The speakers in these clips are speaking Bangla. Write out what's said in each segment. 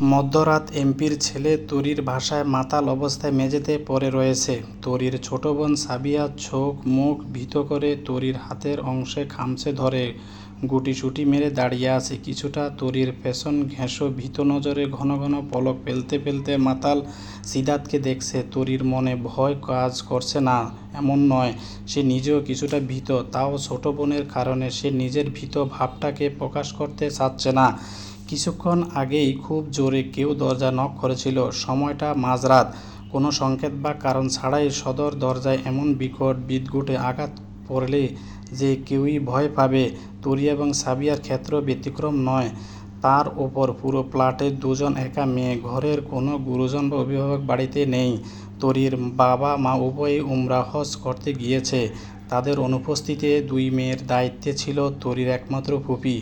মধ্যরাত এমপির ছেলে তরির ভাষায় মাতাল অবস্থায় মেঝেতে পড়ে রয়েছে। তরির ছোট বোন সাবিয়া চোখ মুখ ভীত করে তরির হাতের অংশে খামচে ধরে গুটিসুটি মেরে দাঁড়িয়ে আছে কিছুটা। তরির পেছন ঘেঁষো ভীত নজরে ঘন ঘন পলক ফেলতে ফেলতে মাতাল সিদাতকে দেখছে। তরির মনে ভয় কাজ করছে না এমন নয়, সে নিজেও কিছুটা ভীত, তাও ছোট বোনের কারণে সে নিজের ভীত ভাবটাকে প্রকাশ করতে চাচ্ছে না। কিছুক্ষণ আগেই খুব জোরে কেউ দরজা নক করেছিল। সময়টা মাঝরাত। কোনো সংকেত বা কারণ ছাড়াই সদর দরজায় এমন বিকট বিদঘুটে আঘাত পড়লে যে কেউই ভয় পাবে। তরি এবং সাবিয়ার ক্ষেত্রেও ব্যতিক্রম নয়। তার ওপর পুরো ফ্ল্যাটে দুজন একা মেয়ে, ঘরের কোনো গুরুজন বা অভিভাবক বাড়িতে নেই। তরির বাবা মা উভয়েই উমরা হজ করতে গিয়েছে। তাদের অনুপস্থিতিতে দুই মেয়ের দায়িত্বে ছিল তরির একমাত্র ফুপি।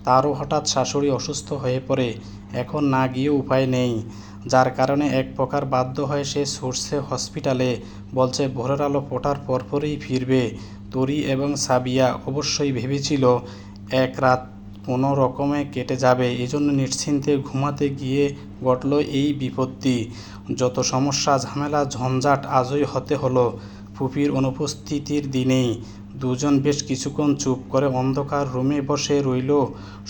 তারও হঠাৎ শাশুড়ি অসুস্থ হয়ে পড়ে। এখন না গিয়ে উপায় নেই, যার কারণে এক প্রকার বাধ্য হয়ে সে ছুটছে হসপিটালে। বলছে ভোরের আলো ফোটার পরপরই ফিরবে। তরি এবং সাবিয়া অবশ্যই ভেবেছিল এক রাত কোনো রকমে কেটে যাবে, এজন্য নিশ্চিন্তে ঘুমাতে গিয়ে ঘটল এই বিপত্তি। যত সমস্যা ঝামেলা ঝঞ্ঝাট আজই হতে হলো ফুপির অনুপস্থিতির দিনেই। দুজন বেশ কিছুক্ষণ চুপ করে অন্ধকার রুমে বসে রইল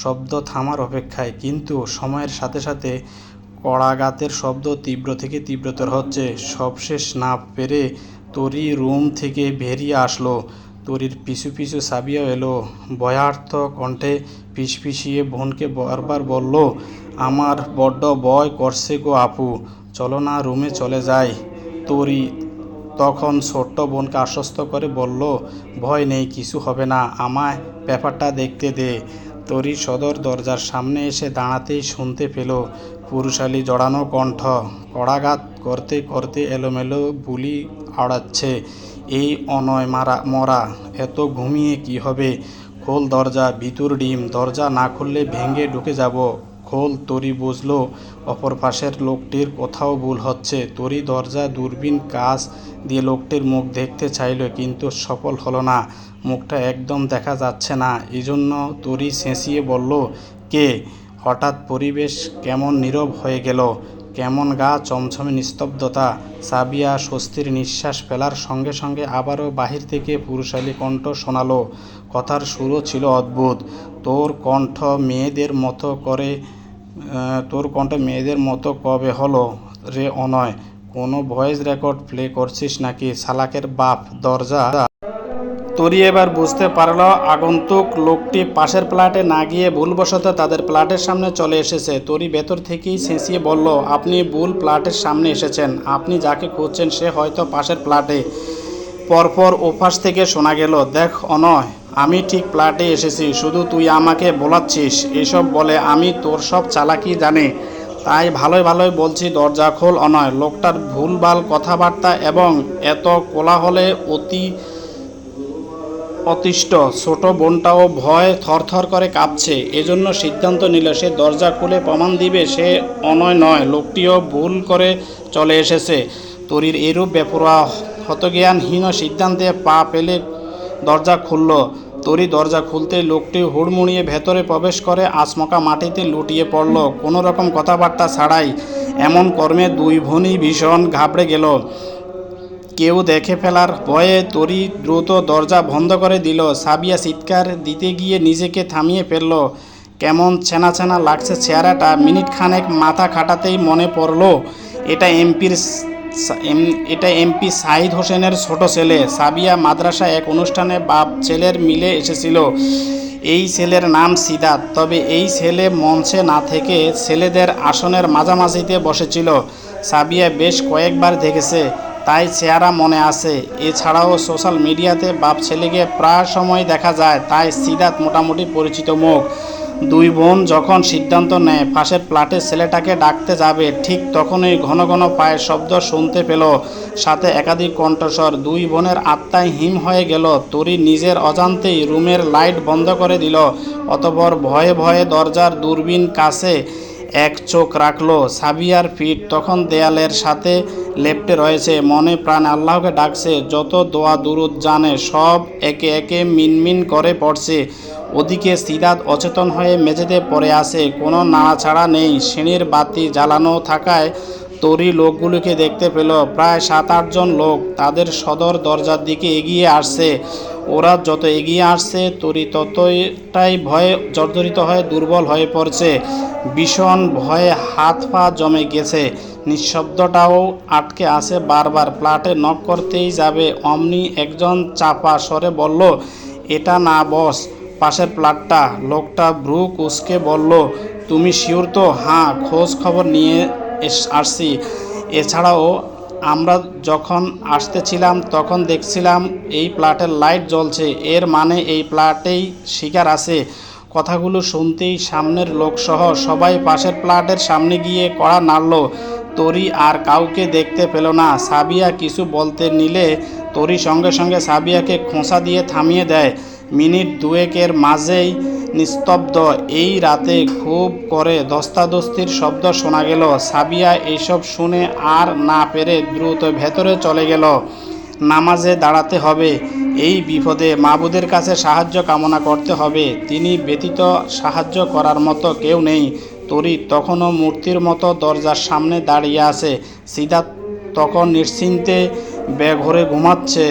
শব্দ থামার অপেক্ষায়। কিন্তু সময়ের সাথে সাথে কড়াঘাতের শব্দ তীব্র থেকে তীব্রতর হচ্ছে। সবশেষ না পেরে তরি রুম থেকে বেরিয়ে আসলো। তরির পিছু পিছু সাবিয়াও এলো। ভয়ার্ত কণ্ঠে ফিসফিসিয়ে বোনকে বারবার বলল, আমার বড্ড ভয় করছে গো আপু, চলো না রুমে চলে যাই। তরি তখন ছোট্ট বোনকে আশ্বস্ত করে বলল, ভয় নেই, কিছু হবে না, আমায় ব্যাপারটা দেখতে দে। তরি সদর দরজার সামনে এসে দাঁড়াতেই শুনতে পেল পুরুষালী জড়ানো কণ্ঠ কড়াঘাত করতে করতে এলোমেলো বুলি আওড়াচ্ছে, এই অনয় মরা, এত ঘুমিয়ে কি হবে? খোল দরজা, ভিতর ডিম, দরজা না খুললে ভেঙে ঢুকে যাব। খোল। তরি বুঝল অপর পাশের লোকটির কোথাও ভুল হচ্ছে। তরি দরজা দূরবীন কাছ দিয়ে লোকটির মুখ দেখতে চাইল, কিন্তু সফল হলো না। মুখটা একদম দেখা যাচ্ছে না। এজন্য তরি চেঁচিয়ে বলল, কে? হঠাৎ পরিবেশ কেমন নীরব হয়ে গেল, কেমন গা চমচমে নিস্তব্ধতা। সাবিয়া স্বস্তির নিঃশ্বাস ফেলার সঙ্গে সঙ্গে আবারও বাহির থেকে পুরুষালী কণ্ঠ শোনালো। কথার সুরও ছিল অদ্ভুত। তোর কণ্ঠ মেয়েদের মতো কবে হলো রে অনয়? কোনো ভয়েস রেকর্ড প্লে করছিস নাকি শালাকের বাপ? দরজা। তরি এবার বুঝতে পারল আগন্তুক লোকটি পাশের ফ্ল্যাটে না গিয়ে ভুলবশত তাদের ফ্ল্যাটের সামনে চলে এসেছে। তরি ভেতর থেকেই চেঁচিয়ে বলল, আপনি ভুল ফ্ল্যাটের সামনে এসেছেন, আপনি যাকে খুঁজছেন সে হয়তো পাশের ফ্ল্যাটে। পরপর ওপাশ থেকে শোনা গেল, দেখ অনয়, আমি ঠিক ফ্ল্যাটে এসেছি, শুধু তুই আমাকে বোলাচ্ছিস। এসব বলে আমি তোর সব চালাকি জানি, তাই ভালোই ভালোই বলছি দরজা খোল অনয়। লোকটার ভুলভাল কথাবার্তা এবং এত কোলাহলে অতিষ্ঠ ছোট বোনটাও ভয় থরথর করে কাঁপছে। এজন্য সিদ্ধান্ত নিল সে দরজা খুলে প্রমাণ দিবে সে অনয় নয়। লোকটিও ভুল করে চলে এসেছে। তরির এরূপ বেপরোয়া হতজ্ঞানহীন সিদ্ধান্তে পা ফেলে দরজা খুলল। তরি দরজা খুলতেই লোকটি হুড়মুড়িয়ে ভেতরে প্রবেশ করে আচমকা মাটিতে লুটিয়ে পড়ল কোনো রকম কথাবার্তা ছাড়াই। এমন কর্মে দুই বোনই ভীষণ ঘাবড়ে গেল। কেউ দেখে ফেলার ভয়ে তরি দ্রুত দরজা বন্ধ করে দিল। সাবিয়া চিৎকার দিতে গিয়ে নিজেকে থামিয়ে ফেলল। কেমন চেনা চেনা লাগছে চেহারাটা। মিনিট খানেক মাথা খাটাতেই মনে পড়ল এটা এমপি সাঈদ হোসেনের ছোট ছেলে। সাবিয়া মাদ্রাসায় এক অনুষ্ঠানে বাপ ছেলের মিলে এসেছিল। এই ছেলের নাম সিদাত। তবে এই ছেলে মঞ্চে না থেকে ছেলেদের আসনের মাঝামাঝিতে বসেছিল। সাবিয়া বেশ কয়েকবার দেখেছে, তাই চেহারা মনে আছে। এছাড়াও সোশ্যাল মিডিয়াতে বাপ ছেলেকে প্রায় সময় দেখা যায়, তাই সিদাত মোটামুটি পরিচিত মুখ। দুই বোন যখন সিদ্ধান্ত নেয় পাশের ফ্ল্যাটের ছেলেটাকে ডাকতে যাবে, ঠিক তখনই ঘন ঘন পায়ের শব্দ শুনতে পেল, সাথে একাধিক কণ্ঠস্বর। দুই বোনের আত্মায় হিম হয়ে গেল। তরি নিজের অজান্তেই রুমের লাইট বন্ধ করে দিল। অতঃপর ভয়ে ভয়ে দরজার দূরবীন কাছে এক চোখ রাখলো। সাবিয়ার পিঠ তখন দেয়ালের সাথে লেপ্টে রয়েছে, মনে প্রাণে আল্লাহকে ডাকছে। যত দোয়া দুরুদ জানে সব একে একে মিনমিন করে পড়ছে। ওদিকে সিরাত অচেতন হয়ে মেঝেতে পড়ে আছে, কোনো নাড়াচাড়া নেই। সিঁড়ির বাতি জ্বালানো থাকায় তরি লোকগুলোকে দেখতে পেল, প্রায় 7-8 জন লোক। তাদের সদর দরজার দিকে এগিয়ে আসছে। ওরা যত এগিয়ে আসছে তরি ততটাই ভয়ে জর্জরিত হয়ে দুর্বল হয়ে পড়ছে। ভীষণ ভয়ে হাত পা জমে গেছে, নিঃশব্দটাও আটকে আছে। বারবার ফ্ল্যাটে নক করতেই যাবে, অমনি একজন চাপা স্বরে বলল, এটা না বস, পাশের ফ্ল্যাটটা। লোকটা ভ্রু কুঁচকে বলল, তুমি শিওর তো? হ্যাঁ, খোঁজ খবর নিয়ে আসছি। এছাড়াও আমরা যখন আসতেছিলাম তখন দেখছিলাম এই ফ্ল্যাটের লাইট জ্বলছে, এর মানে এই ফ্ল্যাটেই শিকার আছে। কথাগুলো শুনতেই সামনের লোকসহ সবাই পাশের ফ্ল্যাটের সামনে গিয়ে কড়া নাড়ল। তরি আর কাউকে দেখতে পেল না। সাবিয়া কিছু বলতে নিলে তরি সঙ্গে সঙ্গে সাবিয়াকে খোঁচা দিয়ে থামিয়ে দেয়। মিনিট দুয়েকের মাঝেই নিস্তব্ধ। এই রাতে খুব করে ধস্তাধস্তির শব্দ শোনা গেল। সাবিয়া এইসব শুনে আর না পেরে দ্রুত ভেতরে চলে গেল। নামাজে দাঁড়াতে হবে, এই বিপদে মাবুদের কাছে সাহায্য কামনা করতে হবে, তিনি ব্যতীত সাহায্য করার মতো কেউ নেই। তরি তখনও মূর্তির মতো দরজার সামনে দাঁড়িয়ে আছে। সিরাত তখন নিশ্চিন্তে বেঘরে ঘুমাচ্ছে।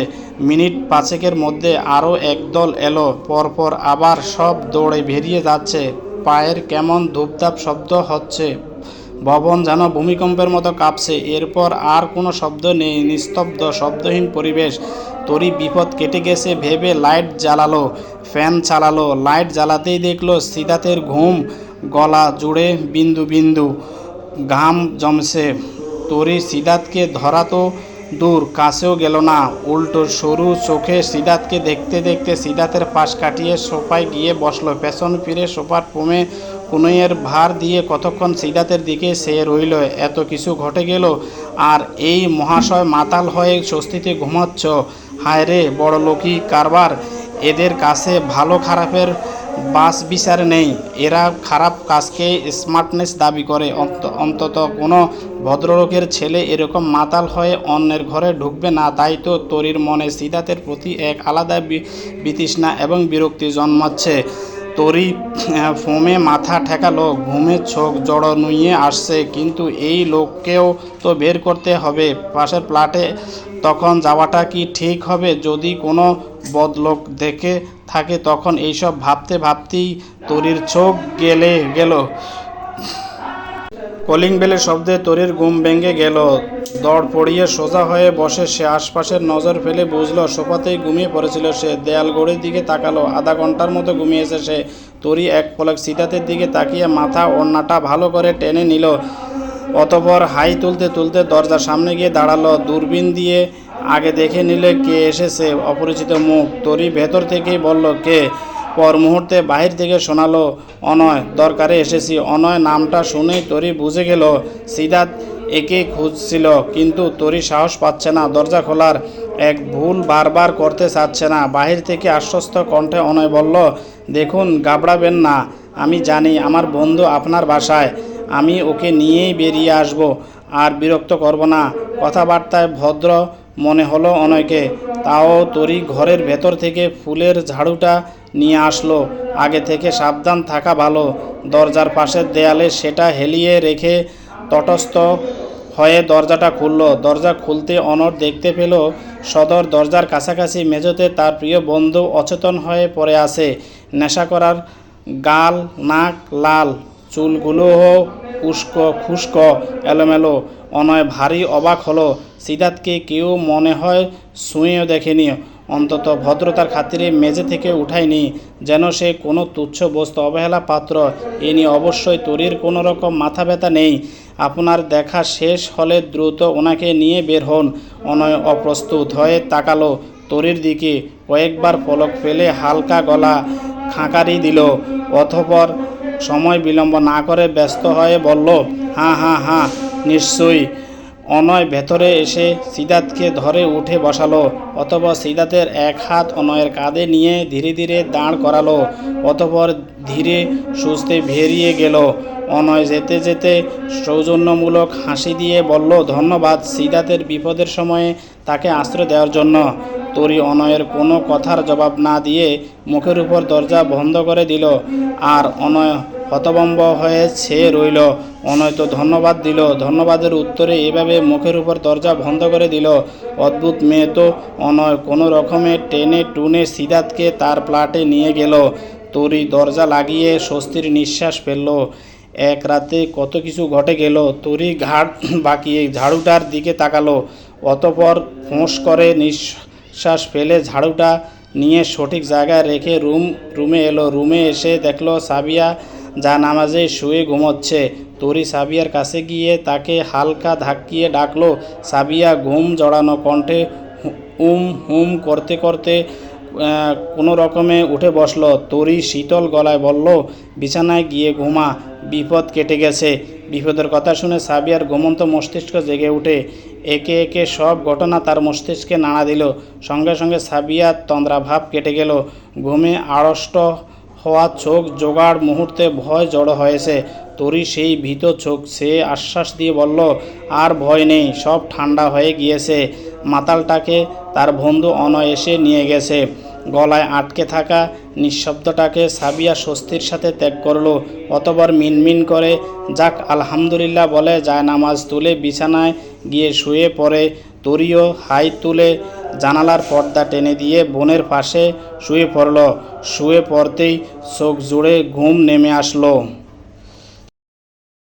মিনিট 5-এর মধ্যে আরও একদল এলো। পরপর আবার সব দৌড়ে বেরিয়ে যাচ্ছে। পায়ের কেমন ধূপধাপ শব্দ হচ্ছে, ভবন যেন ভূমিকম্পের মতো কাঁপছে। এরপর আর কোনো শব্দ নেই, নিস্তব্ধ শব্দহীন পরিবেশ। তরি বিপদ কেটে গেছে ভেবে লাইট জ্বালালো, ফ্যান চালালো। লাইট জ্বালাতেই দেখলো সিরাতের ঘুম, গলা জুড়ে বিন্দু বিন্দু ঘাম জমছে। তরি সিরাতকে ধরা তো দূর, কাছেও গেল না। উল্টো সরু চোখে সিরাতকে দেখতে দেখতে সিরাতের পাশ কাটিয়ে সোফায় গিয়ে বসলো। পেছন ফিরে সোফার কনুইয়ের ভার দিয়ে কতক্ষণ সিরাতের দিকে চেয়ে রইল। এত কিছু ঘটে গেল, আর এই মহাশয় মাতাল হয়ে স্বস্তিতে ঘুমাচ্ছ। হায় রে, বড়লোকি কারবার। এদের কাছে ভালো খারাপের বাছ বিচার নেই। এরা খারাপ কাজকে স্মার্টনেস দাবি করে। অন্তত কোনো ভদ্রলোকের ছেলে এরকম মাতাল হয়ে অন্যের ঘরে ঢুকবে না। তাই তো তরির মনে সিরাতের প্রতি এক আলাদা বিতৃষ্ণা এবং বিরক্তি জন্মাচ্ছে। তরি ফোমে মাথা ঠেকালো, ঘুমের চোখ জড়ো নুয়ে আসছে। কিন্তু এই লোককেও তো বের করতে হবে পাশের ফ্ল্যাটে। তখন যাওয়াটা কি ঠিক হবে? যদি কোনো বদলোক দেখে থাকে তখন এইসব ভাবতে ভাবতেই তরির চোখ গেল। কলিং বেলের শব্দে তরির ঘুম ভেঙে গেল। দড় পড়িয়ে সোজা হয়ে বসে সে আশপাশের নজর ফেলে বুঝলো সোফাতেই ঘুমিয়ে পড়েছিল সে। দেয়াল ঘড়ির দিকে তাকালো, আধা ঘন্টার মতো ঘুমিয়েছে সে। তরি এক পলক সিরাতের দিকে তাকিয়ে মাথা ওড়নাটা ভালো করে টেনে নিল। অতঃপর হাই তুলতে তুলতে দরজার সামনে গিয়ে দাঁড়ালো। দূরবীন দিয়ে আগে দেখে নিলে কে এসেছে, অপরিচিত মুখ। তরি ভেতর থেকেই বলল, কে? পর মুহূর্তে বাহির থেকে শোনালো, অনয়, দরকারে এসেছি। অনয় নামটা শুনেই তরি বুঝে গেল সিরাত একে খুঁজছিল, কিন্তু তরি সাহস পাচ্ছে না দরজা খোলার। এক ভুল বারবার করতে চাচ্ছে না। বাহির থেকে আশ্বস্ত কণ্ঠে অনয় বলল, দেখুন, ঘাবড়াবেন না, আমি জানি আমার বন্ধু আপনার বাসায়। আমি ওকে নিয়েই বেরিয়ে আসব, আর বিরক্ত করব না। কথাবার্তায় ভদ্র মনে হলো অনয়কে। তাও তরি ঘরের ভেতর থেকে ফুলের ঝাড়ুটা নিয়ে আসলো। আগে থেকে সাবধান থাকা ভালো। দরজার পাশের দেয়ালে সেটা হেলিয়ে রেখে তটস্থ হয়ে দরজাটা খুলল। দরজা খুলতে অনর দেখতে পেল সদর দরজার কাছাকাছি মেঝেতে তার প্রিয় বন্ধু অচেতন হয়ে পড়ে আছে। নেশা করার গাল, নাক লাল, চুলগুলোও খুস্ক এলোমেলো। অনয় ভারী অবাক হলো। সিরাতকে কেউ মনে হয় ছুঁয়েও দেখেনি, অন্তত ভদ্রতার খাতিরে মেঝে থেকে উঠায়নি, যেন সে কোনো তুচ্ছ বস্তু, অবহেলা পাত্র। এ নিয়ে অবশ্যই তরির কোনো রকম মাথা ব্যথা নেই। আপনার দেখা শেষ হলে দ্রুত ওনাকে নিয়ে বের হন। অনয় অপ্রস্তুত হয়ে তাকালো তরির দিকে, কয়েকবার পলক ফেলে হালকা গলা খাঁকারি দিল। অতঃপর সময় বিলম্ব না করে ব্যস্ত হয়ে বলল, হ্যাঁ, নিশ্চয়ই। অনয় ভেতরে এসে সিদ্ধার্থকে ধরে উঠে বসালো। অতঃপর সিদ্ধার্থের এক হাত অনয়ের কাঁধে নিয়ে ধীরে ধীরে দাঁড় করালো। অতঃপর ধীরে সুস্থে বেরিয়ে গেল। অনয় যেতে যেতে সৌজন্যমূলক হাসি দিয়ে বলল, ধন্যবাদ সিদ্ধার্থের বিপদের সময়ে তাকে আশ্রয় দেওয়ার জন্য। তরী অনয়ের কোনো কথার জবাব না দিয়ে মুখের উপর দরজা বন্ধ করে দিল। আর অনয় হতভম্ব হয়ে চেয়ে রইল। অনয় তো ধন্যবাদ দিল, ধন্যবাদের উত্তরে এভাবে মুখের উপর দরজা বন্ধ করে দিল। অদ্ভুত মেয়ে তো। অনয় কোনো রকমে টেনে টুনে সিদ্ধার্থকে তার ফ্ল্যাটে নিয়ে গেল। তরী দরজা লাগিয়ে স্বস্তির নিঃশ্বাস ফেলল। এক রাতে কত কিছু ঘটে গেল। তরী ঘাড় বাঁকিয়ে ঝাড়ুটার দিকে তাকালো। অতঃপর ফোঁস করে নিঃশ্বাস ফেলে ঝাড়ুটা নিয়ে সঠিক জায়গায় রেখে রুমে এলো। রুমে এসে দেখলো সাবিয়া জানামাজে শুয়ে ঘুমোচ্ছে। তরী সাবিয়ার কাছে গিয়ে তাকে হালকা ধাক্কিয়ে ডাকলো। সাবিয়া ঘুম জড়ানো কণ্ঠে হুম করতে করতে কোনো রকমে উঠে বসলো। তরী শীতল গলায় বলল, বিছানায় গিয়ে ঘুমা, বিপদ কেটে গেছে। বিপদের কথা শুনে সাবিয়ার ঘুমন্ত মস্তিষ্ক জেগে ওঠে। একে একে সব ঘটনা তার মস্তিষ্কে নাড়া দিল। সঙ্গে সঙ্গে সাবিয়ার তন্দ্রাভাব কেটে গেল। ঘুমে আড়ষ্ট হওয়া চোখ জোগাড় মুহূর্তে ভয় জড়ো হয়েছে। তরী সেই ভীত চোখ সে আশ্বাস দিয়ে বলল, আর ভয় নেই, সব ঠান্ডা হয়ে গিয়েছে। মাতালটাকে তার বন্ধু অনয় এসে নিয়ে গেছে। গলায় আটকে থাকা নিঃশব্দটাকে সাবিয়া স্বস্তির সাথে ত্যাগ করল। অতঃপর মিনমিন করে যাক আলহামদুলিল্লাহ বলে জায়নামাজ তুলে বিছানায় গিয়ে শুয়ে পড়ে। তরীও হাই তুলে জানালার পর্দা টেনে দিয়ে বোনের পাশে শুয়ে পড়ল। শুয়ে পড়তেই চোখ জুড়ে ঘুম নেমে আসলো।